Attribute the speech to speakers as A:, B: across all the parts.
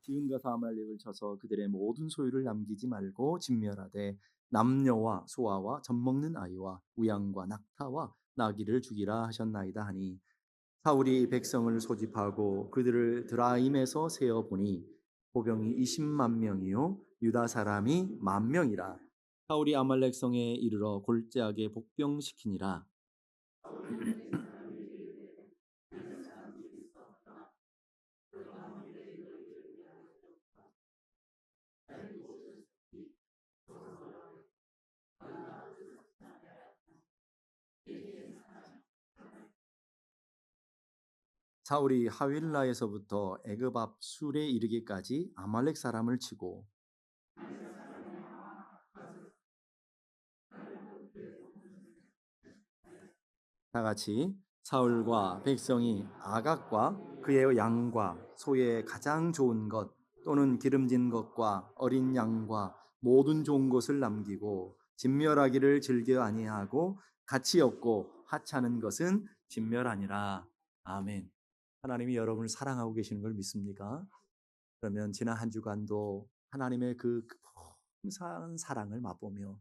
A: 기근 가서 아말렉을 쳐서 그들의 모든 소유를 남기지 말고 진멸하되 남녀와 소아와 젖먹는 아이와 우양과 낙타와 나귀를 죽이라 하셨나이다 하니 사울이 백성을 소집하고 그들을 드라임에서 세어 보니 보병이 20만 명이요 유다 사람이 1만 명이라. 사울이 아말렉 성에 이르러 골짜기에 복병시키니라. 사울이 하윌라에서부터 애굽 앞 술에 이르기까지 아말렉 사람을 치고 다 같이 사울과 백성이 아각과 그의 양과 소의 가장 좋은 것 또는 기름진 것과 어린 양과 모든 좋은 것을 남기고 진멸하기를 즐겨 아니하고 가치 없고 하찮은 것은 진멸하니라. 아멘. 하나님이 여러분을 사랑하고 계시는 걸 믿습니까? 그러면 지난 한 주간도 하나님의 그 풍성한 사랑을 맛보며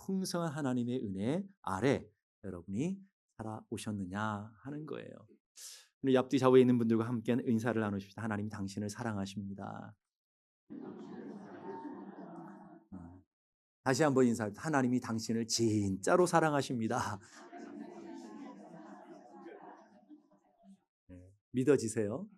A: 풍성한 하나님의 은혜 아래 여러분이 살아오셨느냐 하는 거예요. 우리 옆뒤 좌우에 있는 분들과 함께 인사를 나누십시다. 하나님 당신을 사랑하십니다. 다시 한번 인사합니다. 하나님이 당신을 진짜로 사랑하십니다. 믿어지세요?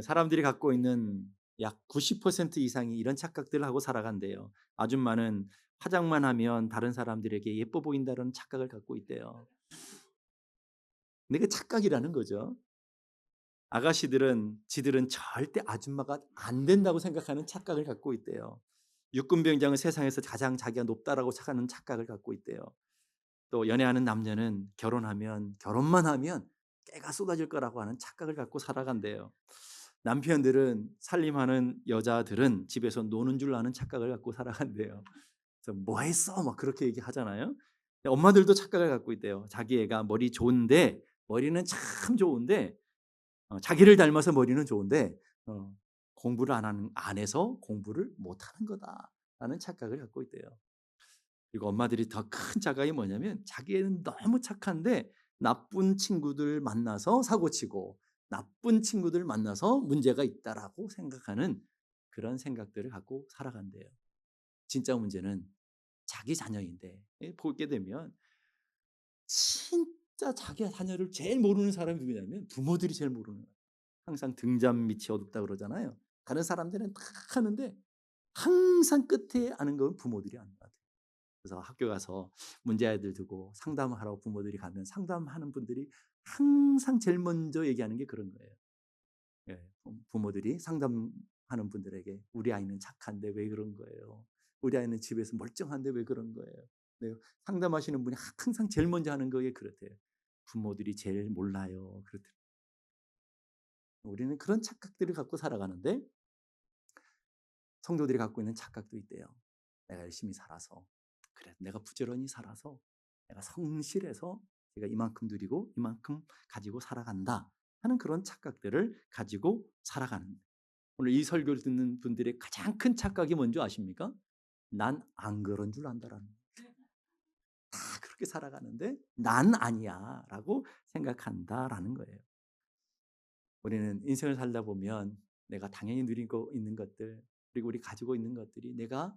A: 사람들이 갖고 있는 약 90% 이상이 이런 착각들을 하고 살아간대요. 아줌마는 화장만 하면 다른 사람들에게 예뻐 보인다는 착각을 갖고 있대요. 근데 그 착각이라는 거죠. 아가씨들은 지들은 절대 아줌마가 안 된다고 생각하는 착각을 갖고 있대요. 육군병장은 세상에서 가장 자기가 높다라고 착하는 착각을 갖고 있대요. 또 연애하는 남녀는 결혼만 하면 깨가 쏟아질 거라고 하는 착각을 갖고 살아간대요. 남편들은 살림하는 여자들은 집에서 노는 줄 아는 착각을 갖고 살아간대요. 그래서 뭐 했어? 막 그렇게 얘기하잖아요. 엄마들도 착각을 갖고 있대요. 자기 애가 머리는 참 좋은데 자기를 닮아서 머리는 좋은데 공부를 안 해서 공부를 못 하는 거다라는 착각을 갖고 있대요. 그리고 엄마들이 더 큰 착각이 뭐냐면 자기 애는 너무 착한데 나쁜 친구들 만나서 사고치고 나쁜 친구들 만나서 문제가 있다라고 생각하는 그런 생각들을 갖고 살아간대요. 진짜 문제는 자기 자녀인데 보게 되면 진짜 자기 자녀를 제일 모르는 사람이 누구냐면 부모들이 제일 모르는 거예요. 항상 등잔 밑이 어둡다 그러잖아요. 다른 사람들은 다 하는데 항상 끝에 아는 건 부모들이 아는 것 같아요. 그래서 학교 가서 문제아이들 두고 상담하라고 부모들이 가면 상담하는 분들이 항상 제일 먼저 얘기하는 게 그런 거예요. 예, 부모들이 상담하는 분들에게 우리 아이는 착한데 왜 그런 거예요? 우리 아이는 집에서 멀쩡한데 왜 그런 거예요? 네, 상담하시는 분이 항상 제일 먼저 하는 거에 그렇대요. 부모들이 제일 몰라요. 그렇대요. 우리는 그런 착각들을 갖고 살아가는데 성도들이 갖고 있는 착각도 있대요. 내가 열심히 살아서 그래, 내가 부지런히 살아서 내가 성실해서 내가 이만큼 누리고 이만큼 가지고 살아간다 하는 그런 착각들을 가지고 살아가는 오늘 이 설교를 듣는 분들의 가장 큰 착각이 뭔지 아십니까? 난 안 그런 줄 안다라는 다 그렇게 살아가는데 난 아니야라고 생각한다라는 거예요. 우리는 인생을 살다 보면 내가 당연히 누리고 있는 것들 그리고 우리 가지고 있는 것들이 내가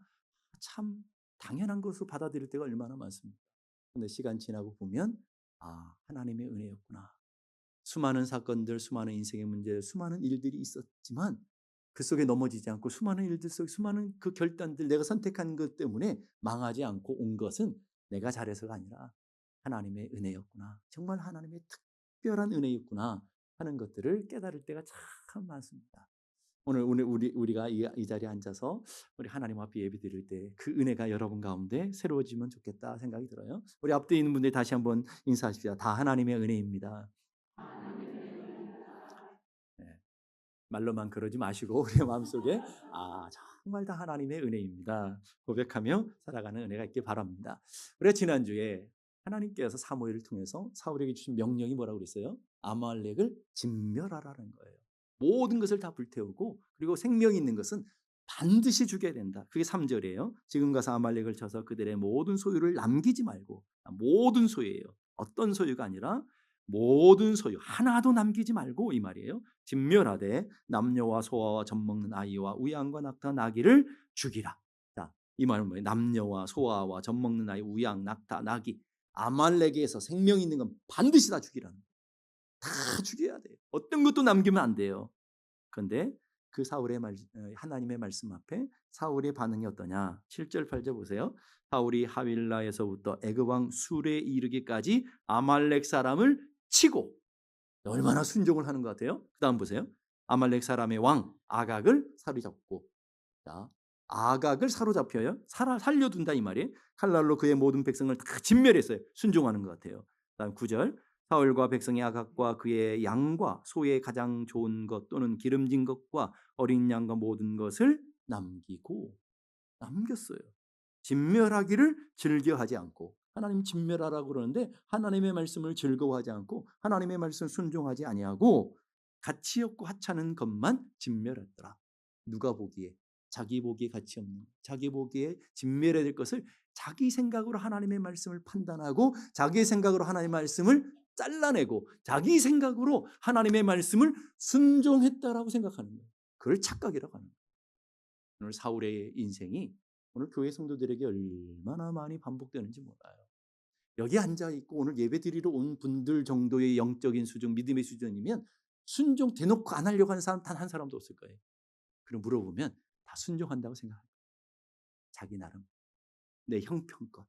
A: 참 당연한 것으로 받아들일 때가 얼마나 많습니까? 근데 시간 지나고 보면 하나님의 은혜였구나. 수많은 사건들, 수많은 인생의 문제, 수많은 일들이 있었지만 그 속에 넘어지지 않고 수많은 일들 속 수많은 그 결단들 내가 선택한 것 때문에 망하지 않고 온 것은 내가 잘해서가 아니라 하나님의 은혜였구나. 정말 하나님의 특별한 은혜였구나 하는 것들을 깨달을 때가 참 많습니다. 오늘 우리가 이 자리에 앉아서 우리 하나님 앞에 예배드릴 때 그 은혜가 여러분 가운데 새로워지면 좋겠다 생각이 들어요. 우리 앞에 있는 분들 다시 한번 인사하십시다. 다 하나님의 은혜입니다. 네, 말로만 그러지 마시고 우리 마음속에 정말 다 하나님의 은혜입니다. 고백하며 살아가는 은혜가 있길 바랍니다. 우리가 지난주에 하나님께서 사무엘을 통해서 사울에게 주신 명령이 뭐라고 그랬어요? 아말렉을 진멸하라는 거예요. 모든 것을 다 불태우고 그리고 생명이 있는 것은 반드시 죽여야 된다. 그게 3절이에요. 지금 가서 아말렉을 쳐서 그들의 모든 소유를 남기지 말고 모든 소유예요. 어떤 소유가 아니라 모든 소유 하나도 남기지 말고 이 말이에요. 진멸하되 남녀와 소아와 젖먹는 아이와 우양과 낙타 나귀를 죽이라. 자, 이 말은 뭐예요? 남녀와 소아와 젖먹는 아이, 우양, 낙타, 나귀 아말렉에서 생명 있는 건 반드시 다 죽이라는 거예요. 다 죽여야 돼요. 어떤 것도 남기면 안 돼요. 그런데 그 사울의 하나님의 말씀 앞에 사울의 반응이 어떠냐? 7절 8절 보세요. 사울이 하윌라에서부터 애굽 왕 술에 이르기까지 아말렉 사람을 치고 얼마나 순종을 하는 것 같아요? 그다음 보세요. 아말렉 사람의 왕 아각을 사로잡고 자, 아각을 사로잡혀요. 살려둔다 이 말이에요. 칼날로 그의 모든 백성을 다 진멸했어요. 순종하는 것 같아요. 그다음 9절 사울과 백성이 아각과 그의 양과 소의 가장 좋은 것 또는 기름진 것과 어린 양과 모든 것을 남겼어요. 진멸하기를 즐겨하지 않고 하나님 진멸하라고 그러는데 하나님의 말씀을 즐거워하지 않고 하나님의 말씀을 순종하지 아니하고 가치 없고 하찮은 것만 진멸했더라. 누가 보기에 자기 보기에 가치 없는 자기 보기에 진멸해야 될 것을 자기 생각으로 하나님의 말씀을 판단하고 자기 생각으로 하나님의 말씀을 잘라내고 자기 생각으로 하나님의 말씀을 순종했다라고 생각하는 거예요. 그걸 착각이라고 하는 거예요. 오늘 사울의 인생이 오늘 교회 성도들에게 얼마나 많이 반복되는지 몰라요. 여기 앉아있고 오늘 예배 드리러 온 분들 정도의 영적인 수준, 믿음의 수준이면 순종 대놓고 안 하려고 하는 사람 단 한 사람도 없을 거예요. 그럼 물어보면 다 순종한다고 생각합니다. 자기 나름, 내 형편껏,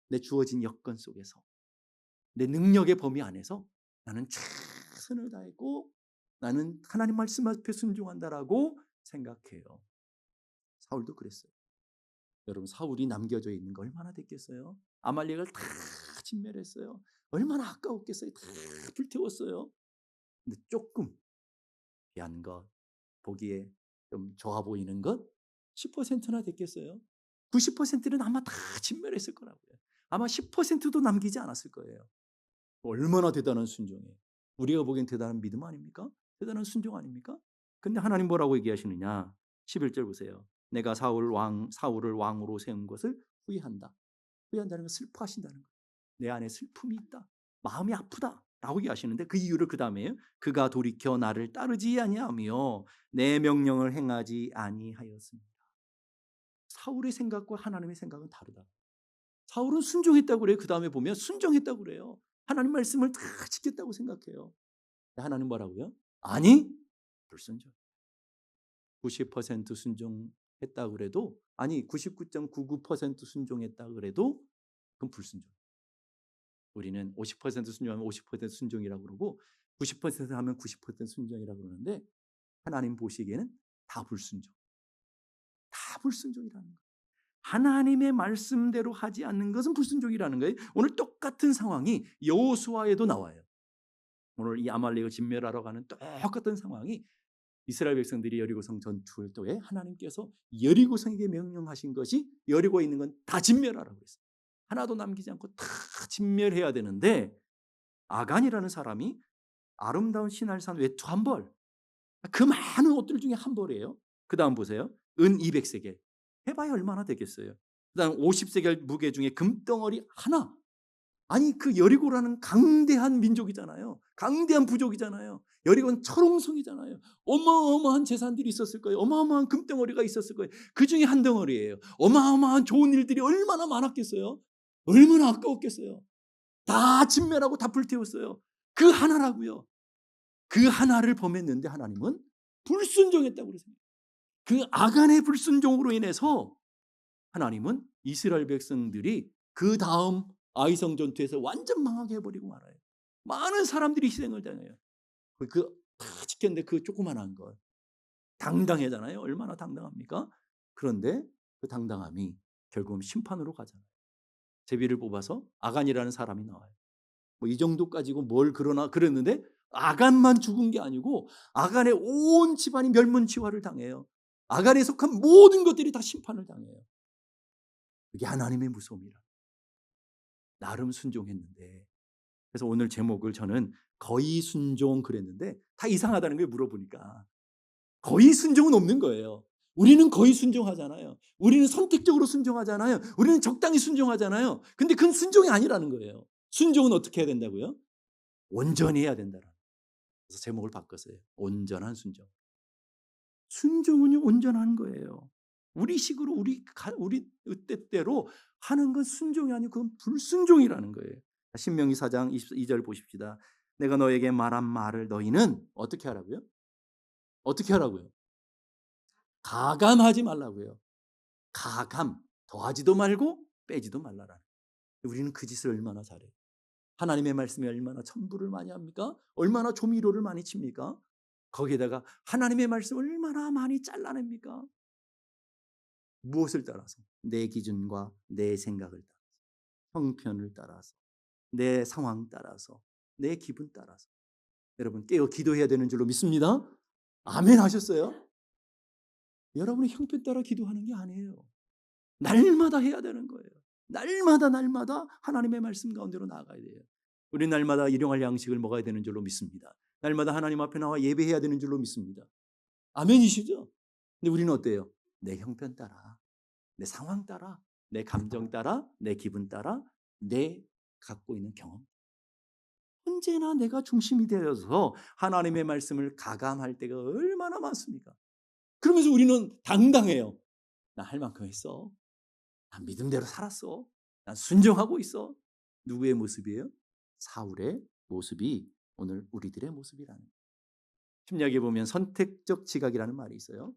A: 내 주어진 여건 속에서, 내 능력의 범위 안에서 나는 최선을 다했고 나는 하나님 말씀 앞에 순종한다라고 생각해요. 사울도 그랬어요. 여러분 사울이 남겨져 있는 거 얼마나 됐겠어요? 아말렉을 다 진멸했어요. 얼마나 아까웠겠어요. 다 불태웠어요. 근데 조금 귀한 것, 보기에 좀 좋아 보이는 것 10%나 됐겠어요? 90%는 아마 다 진멸했을 거라고요. 아마 10%도 남기지 않았을 거예요. 얼마나 대단한 순종이에요. 우리가 보기엔 대단한 믿음 아닙니까? 대단한 순종 아닙니까? 근데 하나님 뭐라고 얘기하시느냐? 11절 보세요. 내가 사울을 왕으로 세운 것을 후회한다. 후회한다는 건 슬퍼하신다는 거예요. 내 안에 슬픔이 있다. 마음이 아프다. 라고 얘기하시는데 그 이유를 그 다음에 그가 돌이켜 나를 따르지 아니하며 내 명령을 행하지 아니하였습니다. 사울의 생각과 하나님의 생각은 다르다. 사울은 순종했다고 그래요. 그 다음에 보면 순종했다고 그래요. 하나님 말씀을 다 지켰다고 생각해요. 하나님 뭐라고요? 아니 불순종. 90% 순종했다 그래도 아니 99.99% 순종했다 그래도 그건 불순종. 우리는 50% 순종하면 50% 순종이라고 그러고 90% 하면 90% 순종이라고 그러는데 하나님 보시기에는 다 불순종. 다 불순종이라는 거예요. 하나님의 말씀대로 하지 않는 것은 불순종이라는 거예요. 오늘 똑같은 상황이 여호수아에도 나와요. 오늘 이 아말렉을 진멸하러 가는 똑같은 상황이 이스라엘 백성들이 여리고성 전투할 때에 하나님께서 여리고성에게 명령하신 것이 여리고에 있는 건 다 진멸하라고 했어요. 하나도 남기지 않고 다 진멸해야 되는데 아간이라는 사람이 아름다운 시날산 외투 한 벌, 그 많은 옷들 중에 한 벌이에요. 그 다음 보세요. 은 200세겔. 해봐야 얼마나 되겠어요. 그 다음 50세겔 무게 중에 금덩어리 하나. 아니 그 여리고라는 강대한 민족이잖아요. 강대한 부족이잖아요. 여리고는 철옹성이잖아요. 어마어마한 재산들이 있었을 거예요. 어마어마한 금덩어리가 있었을 거예요. 그 중에 한 덩어리예요. 어마어마한 좋은 일들이 얼마나 많았겠어요. 얼마나 아까웠겠어요. 다 진멸하고 다 불태웠어요. 그 하나라고요. 그 하나를 범했는데 하나님은 불순종했다고 그러세요. 그 아간의 불순종으로 인해서 하나님은 이스라엘 백성들이 그 다음 아이성 전투에서 완전 망하게 해버리고 말아요. 많은 사람들이 희생을 당해요. 다 지켰는데 그 조그만한 것 당당하잖아요. 얼마나 당당합니까? 그런데 그 당당함이 결국은 심판으로 가잖아요. 제비를 뽑아서 아간이라는 사람이 나와요. 뭐 이 정도 가지고 뭘 그러나 그랬는데 아간만 죽은 게 아니고 아간의 온 집안이 멸문치화를 당해요. 아간에 속한 모든 것들이 다 심판을 당해요. 그게 하나님의 무서움이라. 나름 순종했는데. 그래서 오늘 제목을 저는 거의 순종 그랬는데 다 이상하다는 걸 물어보니까 거의 순종은 없는 거예요. 우리는 거의 순종하잖아요. 우리는 선택적으로 순종하잖아요. 우리는 적당히 순종하잖아요. 근데 그건 순종이 아니라는 거예요. 순종은 어떻게 해야 된다고요? 온전히 해야 된다라는. 그래서 제목을 바꿨어요. 온전한 순종. 순종은요 온전한 거예요. 우리식으로 우리 뜻대로 하는 건 순종이 아니고 그건 불순종이라는 거예요. 신명기 4장 22절 보십시다. 내가 너에게 말한 말을 너희는 어떻게 하라고요? 어떻게 하라고요? 가감하지 말라고요. 가감. 더하지도 말고 빼지도 말라라. 우리는 그 짓을 얼마나 잘해요. 하나님의 말씀이 얼마나 첨부를 많이 합니까? 얼마나 조미료를 많이 칩니까? 거기에다가 하나님의 말씀을 얼마나 많이 잘라냅니까? 무엇을 따라서? 내 기준과 내 생각을 따라서, 형편을 따라서, 내 상황 따라서, 내 기분 따라서. 여러분 깨어 기도해야 되는 줄로 믿습니다. 아멘 하셨어요? 여러분의 형편 따라 기도하는 게 아니에요. 날마다 해야 되는 거예요. 날마다 하나님의 말씀 가운데로 나아가야 돼요. 우리 날마다 일용할 양식을 먹어야 되는 줄로 믿습니다. 날마다 하나님 앞에 나와 예배해야 되는 줄로 믿습니다. 아멘이시죠? 근데 우리는 어때요? 내 형편 따라, 내 상황 따라, 내 감정 따라, 내 기분 따라, 내 갖고 있는 경험. 언제나 내가 중심이 되어서 하나님의 말씀을 가감할 때가 얼마나 많습니까? 그러면서 우리는 당당해요. 나 할 만큼 했어. 난 믿음대로 살았어. 난 순종하고 있어. 누구의 모습이에요? 사울의 모습이 오늘 우리들의 모습이라는 거예요. 심리학에 보면 선택적 지각이라는 말이 있어요.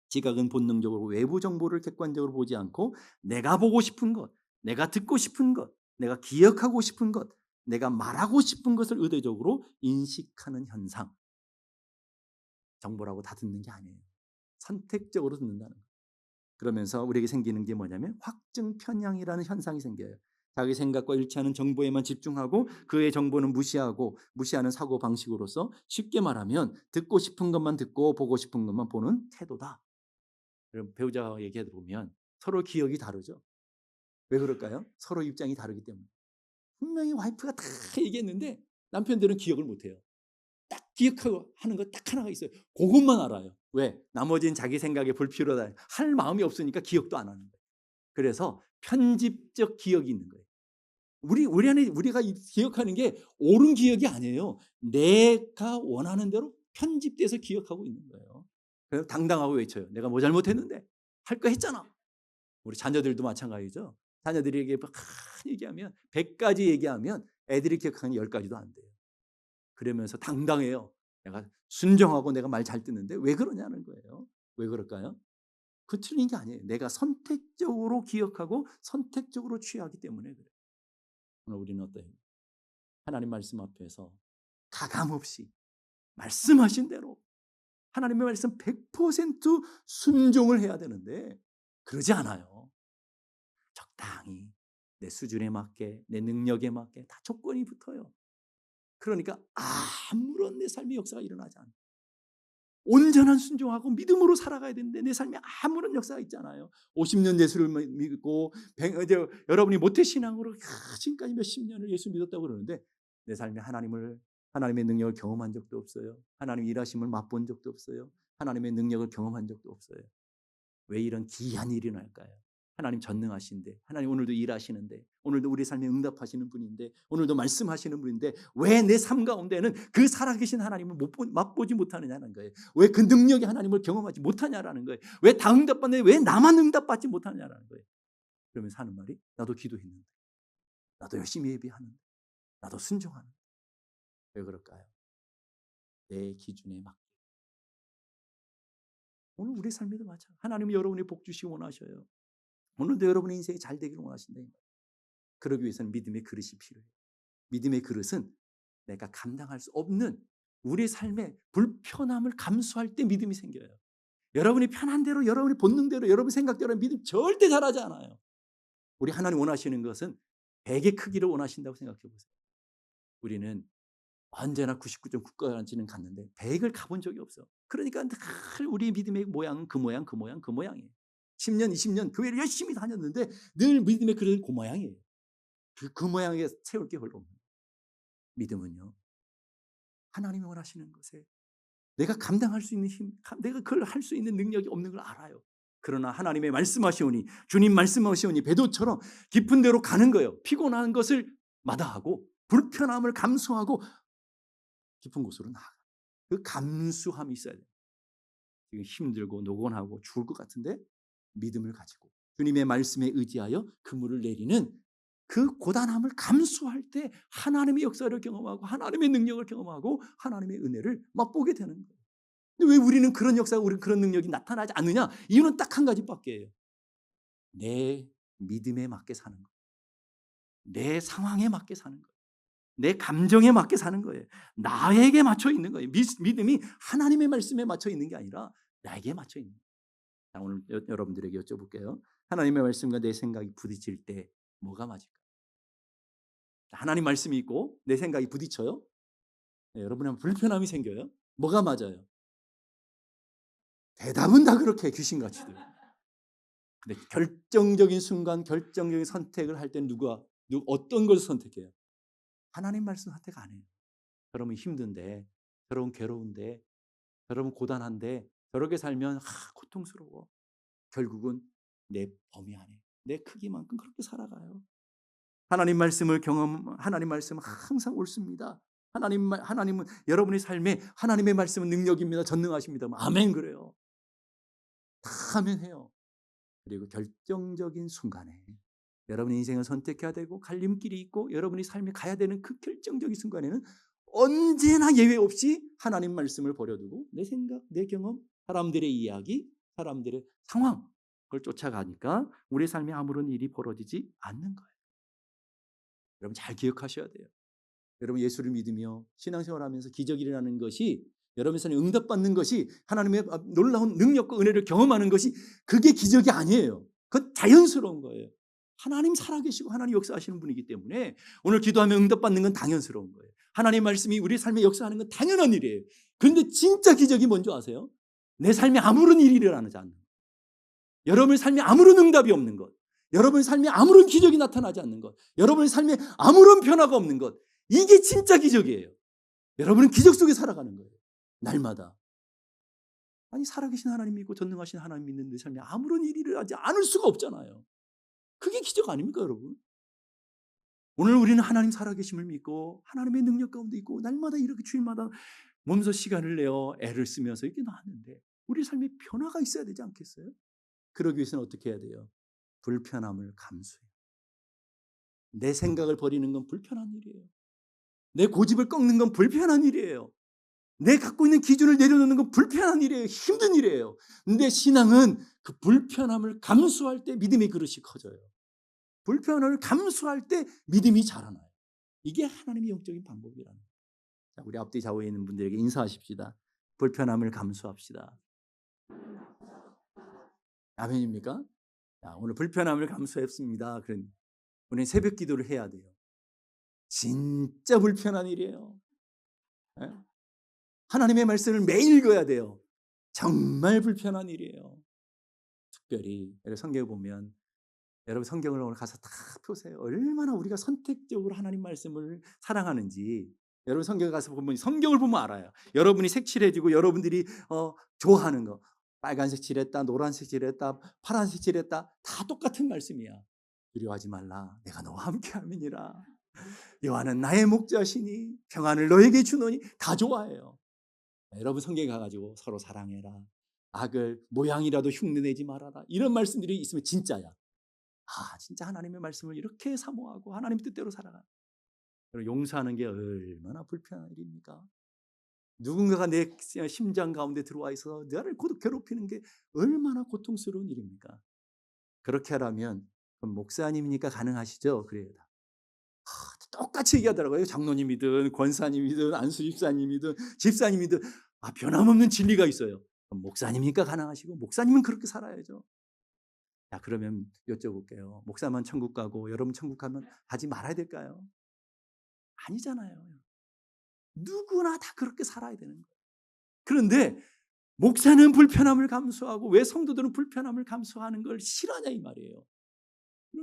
A: 지각은 본능적으로 외부 정보를 객관적으로 보지 않고 내가 보고 싶은 것, 내가 듣고 싶은 것, 내가 기억하고 싶은 것, 내가 말하고 싶은 것을 의도적으로 인식하는 현상. 정보라고 다 듣는 게 아니에요. 선택적으로 듣는다는 거예요. 그러면서 우리에게 생기는 게 뭐냐면 확증 편향이라는 현상이 생겨요. 자기 생각과 일치하는 정보에만 집중하고 그의 정보는 무시하는 사고 방식으로서 쉽게 말하면 듣고 싶은 것만 듣고 보고 싶은 것만 보는 태도다. 배우자와 얘기하다 보면 서로 기억이 다르죠. 왜 그럴까요? 서로 입장이 다르기 때문에. 분명히 와이프가 다 얘기했는데 남편들은 기억을 못해요. 딱 기억하고 하는 거 딱 하나가 있어요. 그것만 알아요. 왜? 나머지는 자기 생각에 불필요하다. 할 마음이 없으니까 기억도 안 하는 거예요. 그래서 편집적 기억이 있는 거예요. 우리 안에 우리가 기억하는 게 옳은 기억이 아니에요. 내가 원하는 대로 편집돼서 기억하고 있는 거예요. 그래서 당당하고 외쳐요. 내가 뭐 잘못했는데 할 거 했잖아. 우리 자녀들도 마찬가지죠. 자녀들에게 막 얘기하면 100가지 얘기하면 애들이 기억하는 10가지도 안 돼요. 그러면서 당당해요. 내가 순정하고 내가 말 잘 듣는데 왜 그러냐는 거예요. 왜 그럴까요? 그 틀린 게 아니에요. 내가 선택적으로 기억하고 선택적으로 취하기 때문에 그래요. 오늘 우리는 어때요? 하나님 말씀 앞에서 가감없이 말씀하신 대로 하나님의 말씀 100% 순종을 해야 되는데 그러지 않아요. 적당히 내 수준에 맞게 내 능력에 맞게 다 조건이 붙어요. 그러니까 아무런 내 삶의 역사가 일어나지 않아요. 온전한 순종하고 믿음으로 살아가야 되는데 내 삶에 아무런 역사가 있잖아요. 50년 예수를 믿고 여러분이 모태신앙으로 지금까지 몇십 년을 예수 믿었다고 그러는데 내 삶에 하나님의 능력을 경험한 적도 없어요. 하나님 일하심을 맛본 적도 없어요. 하나님의 능력을 경험한 적도 없어요. 왜 이런 기이한 일이 날까요? 하나님 전능하신데, 하나님 오늘도 일하시는데, 오늘도 우리 삶에 응답하시는 분인데, 오늘도 말씀하시는 분인데 왜 내 삶 가운데는 그 살아계신 하나님을 맛보지 못하느냐는 거예요. 왜 그 능력의 하나님을 경험하지 못하냐라는 거예요. 왜 다 응답받는데 왜 나만 응답받지 못하느냐라는 거예요. 그러면서 하는 말이 나도 기도했는데, 나도 열심히 예배하는데, 나도 순종하는데 왜 그럴까요? 내 기준에 맞게. 오늘 우리 삶에도 마찬가지예요. 하나님은 여러분이 복 주시기 원하셔요. 오늘도 여러분의 인생이 잘 되기를 원하신다. 그러기 위해서는 믿음의 그릇이 필요해요. 믿음의 그릇은 내가 감당할 수 없는 우리 삶의 불편함을 감수할 때 믿음이 생겨요. 여러분이 편한 대로, 여러분이 본능대로, 여러분 생각대로 믿음 절대 잘하지 않아요. 우리 하나님 원하시는 것은 100의 크기를 원하신다고 생각해 보세요. 우리는 언제나 99.9까지는 갔는데 100을 가본 적이 없어. 그러니까 늘 우리 믿음의 모양은 그 모양이에요. 10년, 20년 교회를 열심히 다녔는데 늘 믿음의 그릇은 그 모양이에요. 그 모양에 세울 게 별로 없는 믿음은요. 하나님이 원하시는 것에 내가 감당할 수 있는 힘, 내가 그걸 할 수 있는 능력이 없는 걸 알아요. 그러나 하나님의 말씀하시오니, 주님 말씀하시오니 베드로처럼 깊은 데로 가는 거예요. 피곤한 것을 마다하고 불편함을 감수하고 깊은 곳으로 나아가. 그 감수함이 있어야 돼요. 지금 힘들고 노곤하고 죽을 것 같은데 믿음을 가지고 주님의 말씀에 의지하여 그물을 내리는 그 고단함을 감수할 때 하나님의 역사를 경험하고 하나님의 능력을 경험하고 하나님의 은혜를 맛보게 되는 거예요. 근데 왜 우리는 그런 역사가, 우리 그런 능력이 나타나지 않느냐? 이유는 딱 한 가지밖에예요. 내 믿음에 맞게 사는 거예요. 내 상황에 맞게 사는 거예요. 내 감정에 맞게 사는 거예요. 나에게 맞춰 있는 거예요. 믿음이 하나님의 말씀에 맞춰 있는 게 아니라 나에게 맞춰 있는 거예요. 자, 오늘 여러분들에게 여쭤볼게요. 하나님의 말씀과 내 생각이 부딪힐 때 뭐가 맞을까요? 하나님 말씀이 있고 내 생각이 부딪혀요. 네, 여러분은 불편함이 생겨요. 뭐가 맞아요? 대답은 다 그렇게 귀신같이 돼요. 근데 결정적인 순간, 결정적인 선택을 할 때는 어떤 것을 선택해요? 하나님 말씀 선택 안 해요. 여러분 힘든데, 여러분 괴로운데, 여러분 고단한데 저렇게 살면 고통스러워. 결국은 내 범위 안에, 내 크기만큼 그렇게 살아가요. 하나님 말씀은 항상 옳습니다. 하나님은 여러분의 삶에 하나님의 말씀은 능력입니다. 전능하십니다. 아멘 그래요. 다 하면 해요. 그리고 결정적인 순간에 여러분의 인생을 선택해야 되고 갈림길이 있고 여러분이 삶에 가야 되는 그 결정적인 순간에는 언제나 예외 없이 하나님 말씀을 버려두고 내 생각, 내 경험, 사람들의 이야기, 사람들의 상황 그걸 쫓아가니까 우리 삶에 아무런 일이 벌어지지 않는 거예요. 여러분 잘 기억하셔야 돼요. 여러분 예수를 믿으며 신앙생활하면서 기적이 일어나는 것이, 여러분의 삶에 응답받는 것이, 하나님의 놀라운 능력과 은혜를 경험하는 것이 그게 기적이 아니에요. 그건 자연스러운 거예요. 하나님 살아계시고 하나님 역사하시는 분이기 때문에 오늘 기도하면 응답받는 건 당연스러운 거예요. 하나님 말씀이 우리 삶에 역사하는 건 당연한 일이에요. 그런데 진짜 기적이 뭔지 아세요? 내 삶에 아무런 일이 일어나지 않는 것. 여러분의 삶에 아무런 응답이 없는 것. 여러분의 삶에 아무런 기적이 나타나지 않는 것. 여러분의 삶에 아무런 변화가 없는 것. 이게 진짜 기적이에요. 여러분은 기적 속에 살아가는 거예요. 날마다. 아니 살아계신 하나님 믿고 전능하신 하나님 믿는 내 삶에 아무런 일이 일어나지 않을 수가 없잖아요. 그게 기적 아닙니까 여러분? 오늘 우리는 하나님 살아계심을 믿고 하나님의 능력 가운데 있고 날마다 이렇게 주일마다 몸소 시간을 내어 애를 쓰면서 이렇게 나왔는데 우리 삶에 변화가 있어야 되지 않겠어요? 그러기 위해서는 어떻게 해야 돼요? 불편함을 감수해요. 내 생각을 버리는 건 불편한 일이에요. 내 고집을 꺾는 건 불편한 일이에요. 내 갖고 있는 기준을 내려놓는 건 불편한 일이에요. 힘든 일이에요. 근데 신앙은 그 불편함을 감수할 때 믿음의 그릇이 커져요. 불편함을 감수할 때 믿음이 자라나요. 이게 하나님의 영적인 방법이라는 거예요. 자, 우리 앞뒤 좌우에 있는 분들에게 인사하십시다. 불편함을 감수합시다. 아멘입니까? 자, 오늘 불편함을 감수했습니다. 그런 오늘 새벽 기도를 해야 돼요. 진짜 불편한 일이에요. 네? 하나님의 말씀을 매일 읽어야 돼요. 정말 불편한 일이에요. 특별히 여러분 성경을 보면, 여러분 성경을 오늘 가서 다 펴세요. 얼마나 우리가 선택적으로 하나님 말씀을 사랑하는지. 여러분 성경에 가서 보면, 성경을 보면 알아요. 여러분이 색칠해지고 여러분들이 좋아하는 거, 빨간색 칠했다, 노란색 칠했다, 파란색 칠했다, 다 똑같은 말씀이야. 두려워하지 말라, 내가 너와 함께함이니라. 여호와는 나의 목자시니 평안을 너에게 주노니. 다 좋아해요. 여러분 성경에 가가지고 서로 사랑해라, 악을 모양이라도 흉내내지 말아라, 이런 말씀들이 있으면 진짜야. 진짜 하나님의 말씀을 이렇게 사모하고 하나님 뜻대로 살아가. 용서하는 게 얼마나 불편한 일입니까? 누군가가 내 심장 가운데 들어와 있어서 나를 괴롭히는 게 얼마나 고통스러운 일입니까? 그렇게 하라면 그럼 목사님이니까 가능하시죠? 그래요. 똑같이 얘기하더라고요. 장로님이든 권사님이든 안수집사님이든 집사님이든 변함없는 진리가 있어요. 그럼 목사님이니까 가능하시고 목사님은 그렇게 살아야죠. 자, 그러면 여쭤볼게요. 목사만 천국 가고 여러분 천국 가면 하지 말아야 될까요? 아니잖아요. 누구나 다 그렇게 살아야 되는 거예요. 그런데 목사는 불편함을 감수하고 왜 성도들은 불편함을 감수하는 걸 싫어하냐 이 말이에요.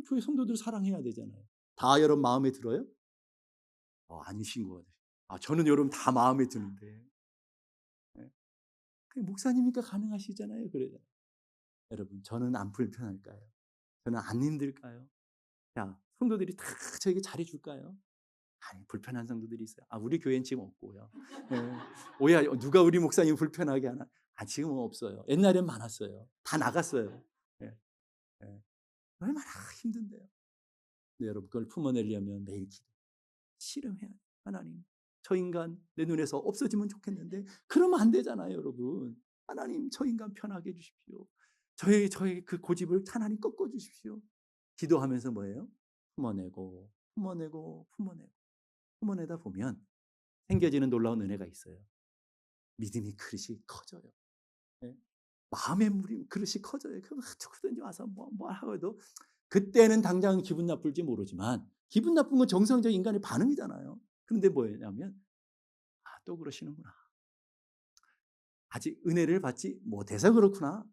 A: 교회 성도들 사랑해야 되잖아요. 다 여러분 마음에 들어요? 아니신 것 같아요. 저는 여러분 다 마음에 드는데. 목사님이니까 가능하시잖아요. 그래요. 여러분, 저는 안 불편할까요? 저는 안 힘들까요? 자, 성도들이 다 저에게 잘해줄까요? 아니, 불편한 성도들이 있어요. 우리 교회는 지금 없고요. 예. 오야, 누가 우리 목사님 불편하게 하나? 지금은 없어요. 옛날엔 많았어요. 다 나갔어요. 예. 예. 얼마나 힘든데요. 근데 여러분, 그걸 품어내려면 매일 기도, 씨름해야 돼요. 하나님, 저 인간 내 눈에서 없어지면 좋겠는데 그러면 안 되잖아요, 여러분. 하나님, 저 인간 편하게 해주십시오. 저의 그 고집을 하나님 꺾어 주십시오. 기도하면서 뭐예요? 품어내고 품어내고 품어내고 품어내다 보면 생겨지는 놀라운 은혜가 있어요. 믿음이 그릇이 커져요. 예? 마음의 그릇이 커져요. 그럼 누구든지 와서 뭐 하고도 그때는 당장 기분 나쁠지 모르지만 기분 나쁜 건 정상적인 인간의 반응이잖아요. 그런데 뭐냐면 또 그러시는구나. 아직 은혜를 받지 못해서 그렇구나.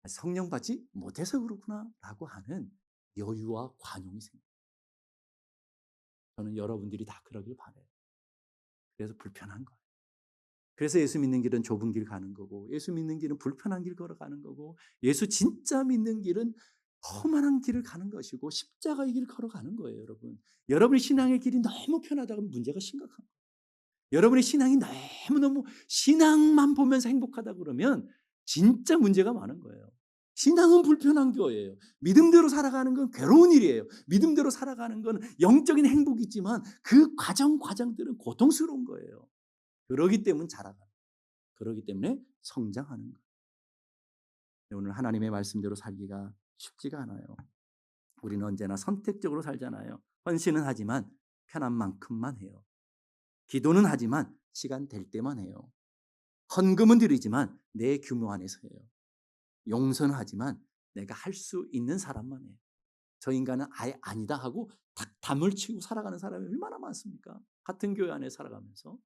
A: 성령 받지 못해서 그렇구나. 라고 하는 여유와 관용이 생겨요. 저는 여러분들이 다 그러길 바라요. 그래서 불편한 거예요. 그래서 예수 믿는 길은 좁은 길 가는 거고, 예수 믿는 길은 불편한 길 걸어가는 거고, 예수 진짜 믿는 길은 험한 길을 가는 것이고 십자가의 길을 걸어가는 거예요. 여러분, 여러분의 신앙의 길이 너무 편하다고 하면 문제가 심각한 거예요. 여러분의 신앙이 너무너무 신앙만 보면서 행복하다 그러면 진짜 문제가 많은 거예요. 신앙은 불편한 거예요. 믿음대로 살아가는 건 괴로운 일이에요. 믿음대로 살아가는 건 영적인 행복이지만 그 과정들은 고통스러운 거예요. 그러기 때문에 자라가는 거예요. 그러기 때문에 성장하는 거예요. 오늘 하나님의 말씀대로 살기가 쉽지가 않아요. 우리는 언제나 선택적으로 살잖아요. 헌신은 하지만 편한 만큼만 해요. 기도는 하지만 시간 될 때만 해요. 헌금은 드리지만 내 규모 안에서 해요. 용서는 하지만 내가 할 수 있는 사람만 해요. 저 인간은 아예 아니다 하고 담을 치고 살아가는 사람이 얼마나 많습니까? 같은 교회 안에 살아가면서.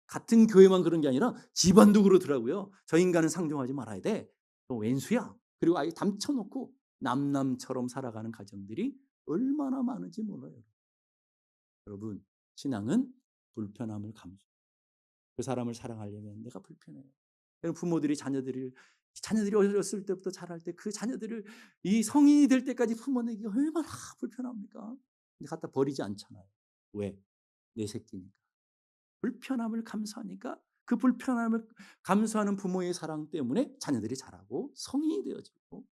A: 같은 교회만 그런 게 아니라 집안도 그러더라고요. 저 인간은 상종하지 말아야 돼. 너 왼수야. 그리고 아예 담쳐놓고 남남처럼 살아가는 가정들이 얼마나 많은지 몰라요. 여러분, 신앙은 불편함을 감수. 그 사람을 사랑하려면 내가 불편해요. 부모들이 자녀들이 어렸을 때부터 자랄 때 그 자녀들을 이 성인이 될 때까지 품어내기가 얼마나 불편합니까? 근데 갖다 버리지 않잖아요. 왜? 내 새끼니까. 불편함을 감수하니까 그 불편함을 감수하는 부모의 사랑 때문에 자녀들이 자라고 성인이 되어지고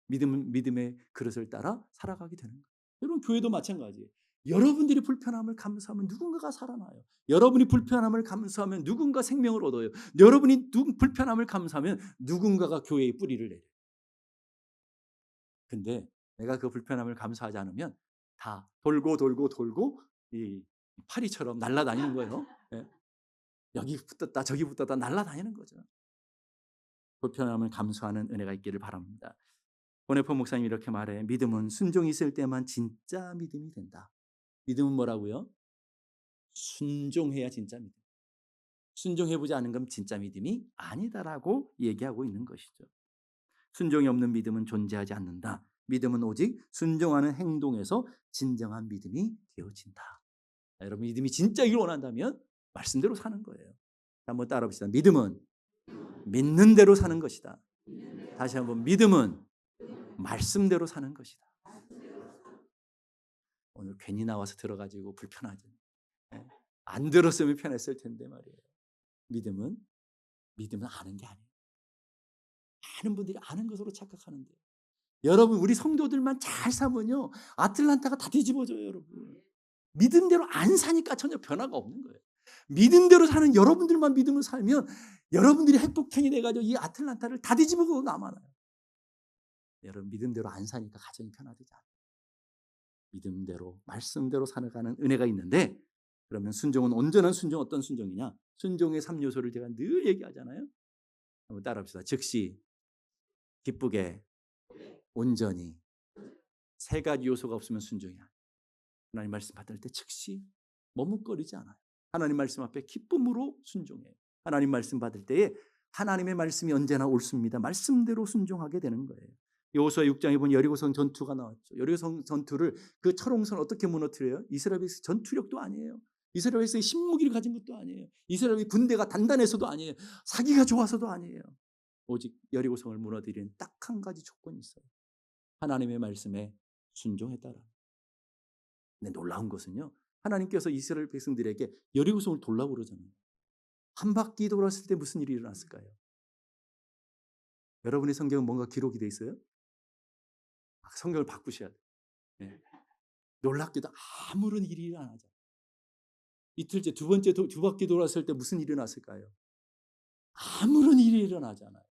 A: 믿음의 그릇을 따라 살아가게 되는 거예요. 여러분, 교회도 마찬가지예요. 여러분들이 불편함을 감수하면 누군가가 살아나요. 여러분이 불편함을 감수하면 누군가 생명을 얻어요. 여러분이 불편함을 감수하면 누군가가 교회의 뿌리를 내려요. 근데 내가 그 불편함을 감수하지 않으면 다 돌고 이 파리처럼 날아다니는 거예요. 예. 여기 붙었다 저기 붙었다 날아다니는 거죠. 불편함을 감수하는 은혜가 있기를 바랍니다. 보네포 목사님이 이렇게 말해. 믿음은 순종이 있을 때만 진짜 믿음이 된다. 믿음은 뭐라고요? 순종해야 진짜 믿음. 순종해보지 않은 건 진짜 믿음이 아니다라고 얘기하고 있는 것이죠. 순종이 없는 믿음은 존재하지 않는다. 믿음은 오직 순종하는 행동에서 진정한 믿음이 되어진다. 여러분, 믿음이 진짜이길 원한다면 말씀대로 사는 거예요. 한번 따라 봅시다. 믿음은 믿는 대로 사는 것이다. 다시 한번, 믿음은 말씀대로 사는 것이다. 오늘 괜히 나와서 들어가지고 불편하죠. 안 들었으면 편했을 텐데 말이에요. 믿음은 아는 게 아니에요. 많은 분들이 아는 것으로 착각하는데, 여러분, 우리 성도들만 잘 사면요 아틀란타가 다 뒤집어져요. 여러분, 믿음대로 안 사니까 전혀 변화가 없는 거예요. 믿음대로 사는 여러분들만 믿음을 살면 여러분들이 핵폭탄이 돼가지고 이 아틀란타를 다 뒤집어고 남아나요. 여러분, 믿음대로 안 사니까 가정이 편화되지 않아요. 믿음대로 말씀대로 살아가는 은혜가 있는데, 그러면 순종은 온전한 순종, 어떤 순종이냐? 순종의 3요소를 제가 늘 얘기하잖아요. 한번 따라합시다. 즉시, 기쁘게, 온전히. 3가지 요소가 없으면 순종이야. 하나님 말씀 받을 때 즉시 머뭇거리지 않아요. 하나님 말씀 앞에 기쁨으로 순종해요. 하나님 말씀 받을 때에 하나님의 말씀이 언제나 옳습니다. 말씀대로 순종하게 되는 거예요. 여호수아 6장에 보면 여리고성 전투가 나왔죠. 여리고성 전투를 그 철옹선 어떻게 무너뜨려요? 이스라엘의 전투력도 아니에요. 이스라엘의 신무기를 가진 것도 아니에요. 이스라엘의 군대가 단단해서도 아니에요. 사기가 좋아서도 아니에요. 오직 여리고성을 무너뜨리는 딱 한 가지 조건이 있어요. 하나님의 말씀에 순종했다라. 근데 놀라운 것은요, 하나님께서 이스라엘 백성들에게 여리고성을 돌라고 그러잖아요. 한 바퀴 돌았을 때 무슨 일이 일어났을까요? 여러분의 성경은 뭔가 기록이 돼 있어요? 성경을 바꾸셔야 돼요. 네. 놀랍게도 아무런 일이 일어나죠. 이틀째 두 번째 두 바퀴 돌았을 때 무슨 일이 일어났을까요? 아무런 일이 일어나지 않아요.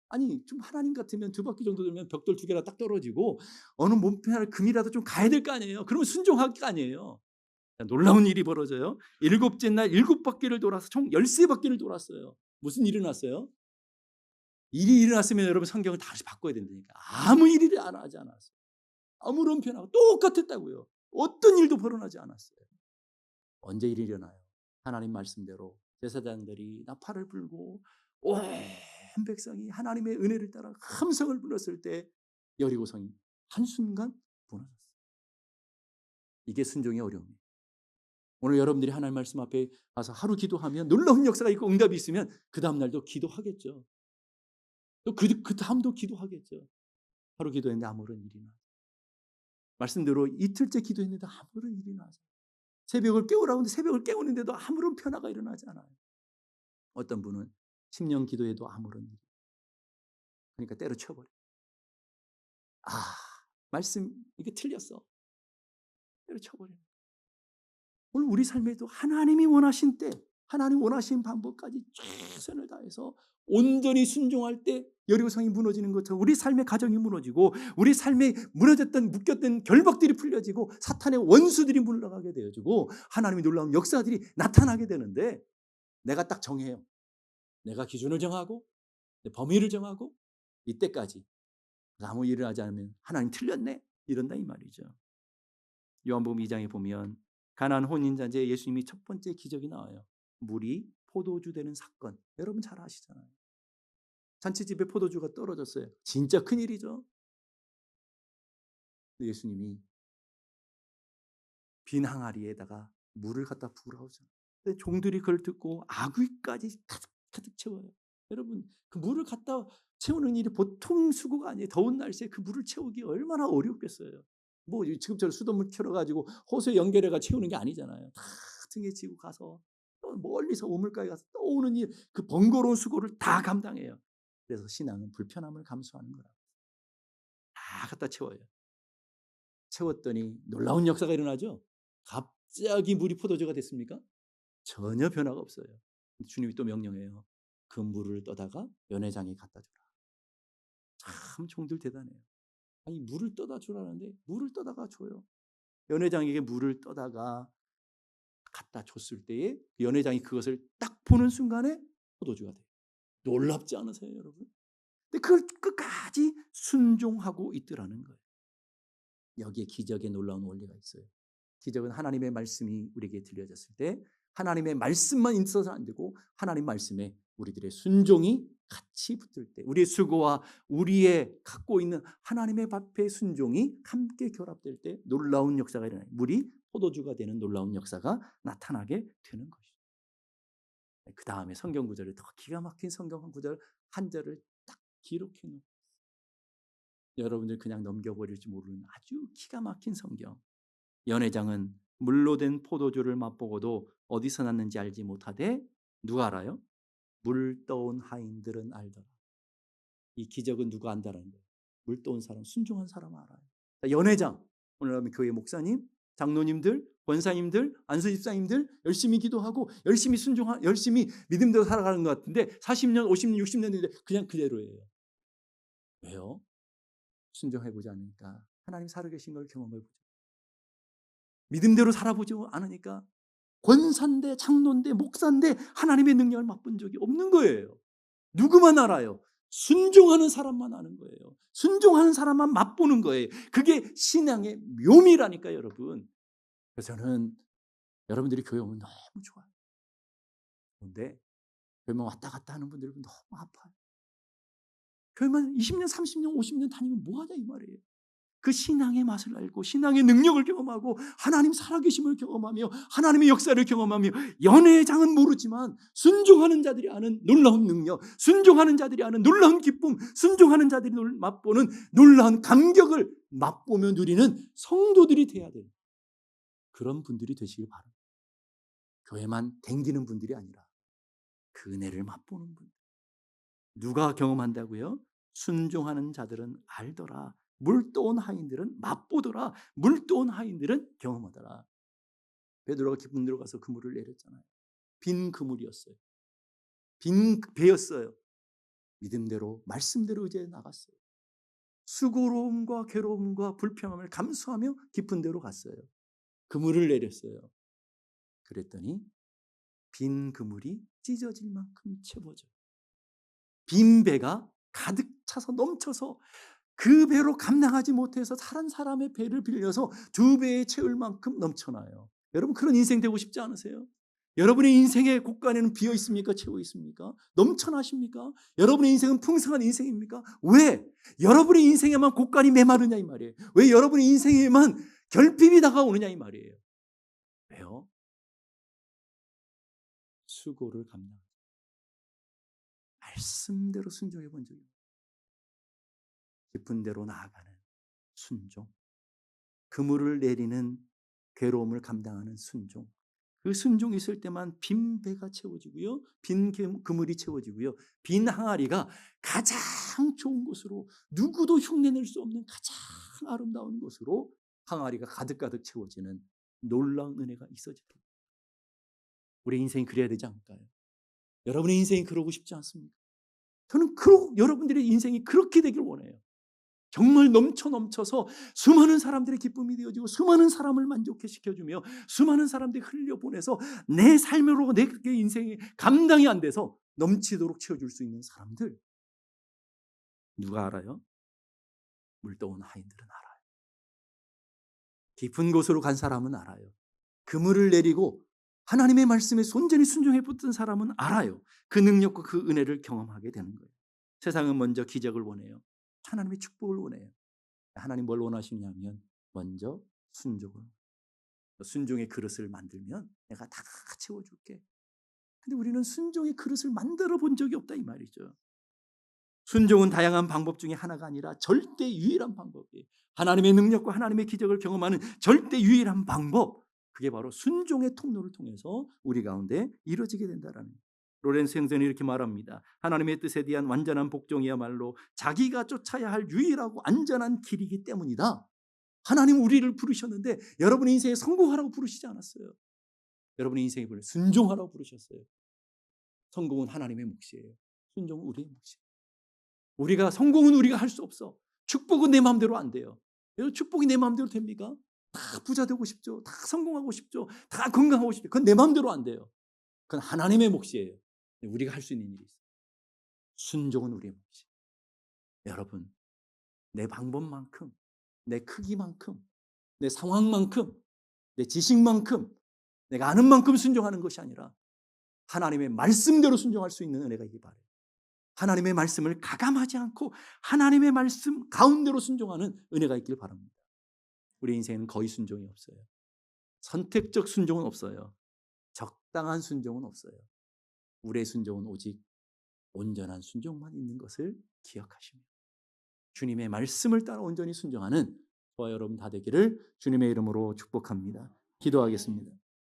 A: 아니 좀 하나님 같으면 두 바퀴 정도 돌면 벽돌 두 개나 딱 떨어지고 어느 몸편 하나 금이라도 좀 가야 될 거 아니에요. 그러면 순종할 거 아니에요. 놀라운 일이 벌어져요. 일곱째 날 일곱 바퀴를 돌아서 총 13바퀴를 돌았어요. 무슨 일이 일어났어요? 일이 일어났으면 여러분 성경을 다시 바꿔야 된다니까. 아무 일이 안 하지 않았어요. 아무런 변화가 똑같았다고요. 어떤 일도 벌어나지 않았어요. 언제 일이 일어나요? 하나님 말씀대로 제사장들이 나팔을 불고 온 백성이 하나님의 은혜를 따라 함성을 불렀을 때 여리고성이 한순간 무너졌어요. 이게 순종의 어려움이에요. 오늘 여러분들이 하나님 말씀 앞에 가서 하루 기도하면 놀라운 역사가 있고 응답이 있으면 그 다음 날도 기도하겠죠. 또 그 다음도 기도하겠죠. 하루 기도했는데 아무런 일이 나. 말씀대로 이틀째 기도했는데 아무런 일이 나서 새벽을 깨우라고 하는데 새벽을 깨우는데도 아무런 변화가 일어나지 않아요. 어떤 분은 10년 기도해도 아무런 일. 그러니까 때려쳐버려. 아, 말씀 이게 틀렸어. 때려쳐버려. 오늘 우리 삶에도 하나님이 원하신 때, 하나님 원하신 방법까지 최선을 다해서 온전히 순종할 때 여리고성이 무너지는 것처럼 우리 삶의 가정이 무너지고 우리 삶에 무너졌던 묶였던 결박들이 풀려지고 사탄의 원수들이 물러가게 되어지고 하나님의 놀라운 역사들이 나타나게 되는데 내가 딱 정해요. 내가 기준을 정하고 범위를 정하고 이때까지 아무 일을 하지 않으면 하나님 틀렸네 이런다 이 말이죠. 요한복음 2장에 보면 가나안 혼인잔치에 예수님이 첫 번째 기적이 나와요. 물이 포도주 되는 사건. 여러분 잘 아시잖아요. 잔치집에 포도주가 떨어졌어요. 진짜 큰일이죠. 예수님이 빈 항아리에다가 물을 갖다 부으라고 하잖아요. 근데 종들이 그걸 듣고 아귀까지 가득 채워요. 여러분 그 물을 갖다 채우는 일이 보통 수고가 아니에요. 더운 날씨에 그 물을 채우기 얼마나 어렵겠어요. 뭐 지금처럼 수돗물 켜가지고 호수에 연결해가 채우는 게 아니잖아요. 다 등에 지고 가서 또 멀리서 우물가에 가서 떠오는 일, 그 번거로운 수고를 다 감당해요. 그래서 신앙은 불편함을 감수하는 거라. 다 갖다 채워요. 채웠더니 놀라운 역사가 일어나죠. 갑자기 물이 포도주가 됐습니까? 전혀 변화가 없어요. 주님이 또 명령해요. 그 물을 떠다가 연회장에 갖다 주라. 참 종들 대단해요. 아니 물을 떠다 주라는데 물을 떠다가 줘요. 연회장에게 물을 떠다가 갖다 줬을 때에 연회장이 그것을 딱 보는 순간에 포도주가 돼요. 놀랍지 않으세요, 여러분? 근데 그걸 끝까지 순종하고 있더라는 거예요. 여기에 기적의 놀라운 원리가 있어요. 기적은 하나님의 말씀이 우리에게 들려졌을 때 하나님의 말씀만 있어서 안 되고 하나님 말씀에 우리들의 순종이 같이 붙을 때 우리의 수고와 우리의 갖고 있는 하나님의 앞에 순종이 함께 결합될 때 놀라운 역사가 일어나요. 물이 포도주가 되는 놀라운 역사가 나타나게 되는 것이죠. 그 다음에 성경 구절을 더 기가 막힌 성경 구절 한 절을 딱 기록해 놓은 여러분들 그냥 넘겨버릴지 모르는 아주 기가 막힌 성경. 연회장은 물로 된 포도주를 맛보고도 어디서 났는지 알지 못하되 누가 알아요? 물 떠온 하인들은 알더라. 이 기적은 누가 안다라는 거예요. 물 떠온 사람, 순종한 사람 알아요. 연회장, 오늘 교회 목사님, 장로님들, 권사님들, 안수집사님들 열심히 기도하고 열심히 순종하, 열심히 믿음대로 살아가는 것 같은데 40년, 50년, 60년 됐는데 그냥 그대로예요. 왜요? 순종해보지 않으니까 하나님 살아계신 걸 경험해보죠. 믿음대로 살아보지 않으니까 권사인데 장로인데 목사인데 하나님의 능력을 맛본 적이 없는 거예요. 누구만 알아요? 순종하는 사람만 아는 거예요. 순종하는 사람만 맛보는 거예요. 그게 신앙의 묘미라니까요, 여러분. 그래서 저는 여러분들이 교회 오면 너무 좋아요. 그런데 교회만 왔다 갔다 하는 분들은 너무 아파요. 교회만 20년, 30년, 50년 다니면 뭐하냐 이 말이에요. 그 신앙의 맛을 알고 신앙의 능력을 경험하고 하나님 살아계심을 경험하며 하나님의 역사를 경험하며 연애의 장은 모르지만 순종하는 자들이 아는 놀라운 능력, 순종하는 자들이 아는 놀라운 기쁨, 순종하는 자들이 맛보는 놀라운 감격을 맛보며 누리는 성도들이 돼야 돼요. 그런 분들이 되시길 바랍니다. 교회만 댕기는 분들이 아니라 그 은혜를 맛보는 분. 누가 경험한다고요? 순종하는 자들은 알더라. 물 떠온 하인들은 맛보더라. 물 떠온 하인들은 경험하더라. 베드로가 깊은 데로 가서 그물을 내렸잖아요. 빈 그물이었어요. 빈 배였어요. 믿음대로 말씀대로 이제 나갔어요. 수고로움과 괴로움과 불평함을 감수하며 깊은 데로 갔어요. 그물을 내렸어요. 그랬더니 빈 그물이 찢어질 만큼 채워져요. 빈 배가 가득 차서 넘쳐서 그 배로 감당하지 못해서 다른 사람의 배를 빌려서 두 배에 채울 만큼 넘쳐나요. 여러분 그런 인생 되고 싶지 않으세요? 여러분의 인생의 곳간에는 비어 있습니까? 채워 있습니까? 넘쳐나십니까? 여러분의 인생은 풍성한 인생입니까? 왜? 여러분의 인생에만 곳간이 메마르냐 이 말이에요. 왜 여러분의 인생에만 결핍이 다가오느냐 이 말이에요. 왜요? 수고를 감당. 말씀대로 순종해 본 적이 없어요. 깊은 데로 나아가는 순종. 그물을 내리는 괴로움을 감당하는 순종. 그 순종이 있을 때만 빈 배가 채워지고요. 빈 그물이 채워지고요. 빈 항아리가 가장 좋은 곳으로 누구도 흉내낼 수 없는 가장 아름다운 곳으로 항아리가 가득가득 채워지는 놀라운 은혜가 있어집니다. 우리 인생이 그래야 되지 않을까요? 여러분의 인생이 그러고 싶지 않습니까? 저는 여러분들의 인생이 그렇게 되길 원해요. 정말 넘쳐서 수많은 사람들의 기쁨이 되어지고 수많은 사람을 만족해 시켜주며 수많은 사람들이 흘려보내서 내 삶으로 내 인생이 감당이 안 돼서 넘치도록 채워줄 수 있는 사람들. 누가 알아요? 물 떠온 하인들은 알아요. 깊은 곳으로 간 사람은 알아요. 그물을 내리고 하나님의 말씀에 온전히 순종해 붙든 사람은 알아요. 그 능력과 그 은혜를 경험하게 되는 거예요. 세상은 먼저 기적을 원해요. 하나님의 축복을 원해요. 하나님 뭘 원하시냐면 먼저 순종을. 순종의 그릇을 만들면 내가 다 채워줄게. 근데 우리는 순종의 그릇을 만들어 본 적이 없다 이 말이죠. 순종은 다양한 방법 중에 하나가 아니라 절대 유일한 방법이에요. 하나님의 능력과 하나님의 기적을 경험하는 절대 유일한 방법. 그게 바로 순종의 통로를 통해서 우리 가운데 이루어지게 된다라는 거예요. 로렌스 형제는 이렇게 말합니다. 하나님의 뜻에 대한 완전한 복종이야말로 자기가 쫓아야 할 유일하고 안전한 길이기 때문이다. 하나님 우리를 부르셨는데 여러분의 인생에 성공하라고 부르시지 않았어요. 여러분의 인생에 순종하라고 부르셨어요. 성공은 하나님의 몫이에요. 순종은 우리의 몫이에요. 성공은 우리가 할 수 없어. 축복은 내 마음대로 안 돼요. 축복이 내 마음대로 됩니까? 다 부자 되고 싶죠. 다 성공하고 싶죠. 다 건강하고 싶죠. 그건 내 마음대로 안 돼요. 그건 하나님의 몫이에요. 우리가 할 수 있는 일이 있어요. 순종은 우리의 몫이에요. 여러분, 내 방법만큼, 내 크기만큼, 내 상황만큼, 내 지식만큼, 내가 아는 만큼 순종하는 것이 아니라 하나님의 말씀대로 순종할 수 있는 은혜가 있기 바라요. 하나님의 말씀을 가감하지 않고 하나님의 말씀 가운데로 순종하는 은혜가 있길 바랍니다. 우리 인생은 거의 순종이 없어요. 선택적 순종은 없어요. 적당한 순종은 없어요. 우리의 순종은 오직 온전한 순종만 있는 것을 기억하시며 주님의 말씀을 따라 온전히 순종하는 저와 여러분 다 되기를 주님의 이름으로 축복합니다. 기도하겠습니다.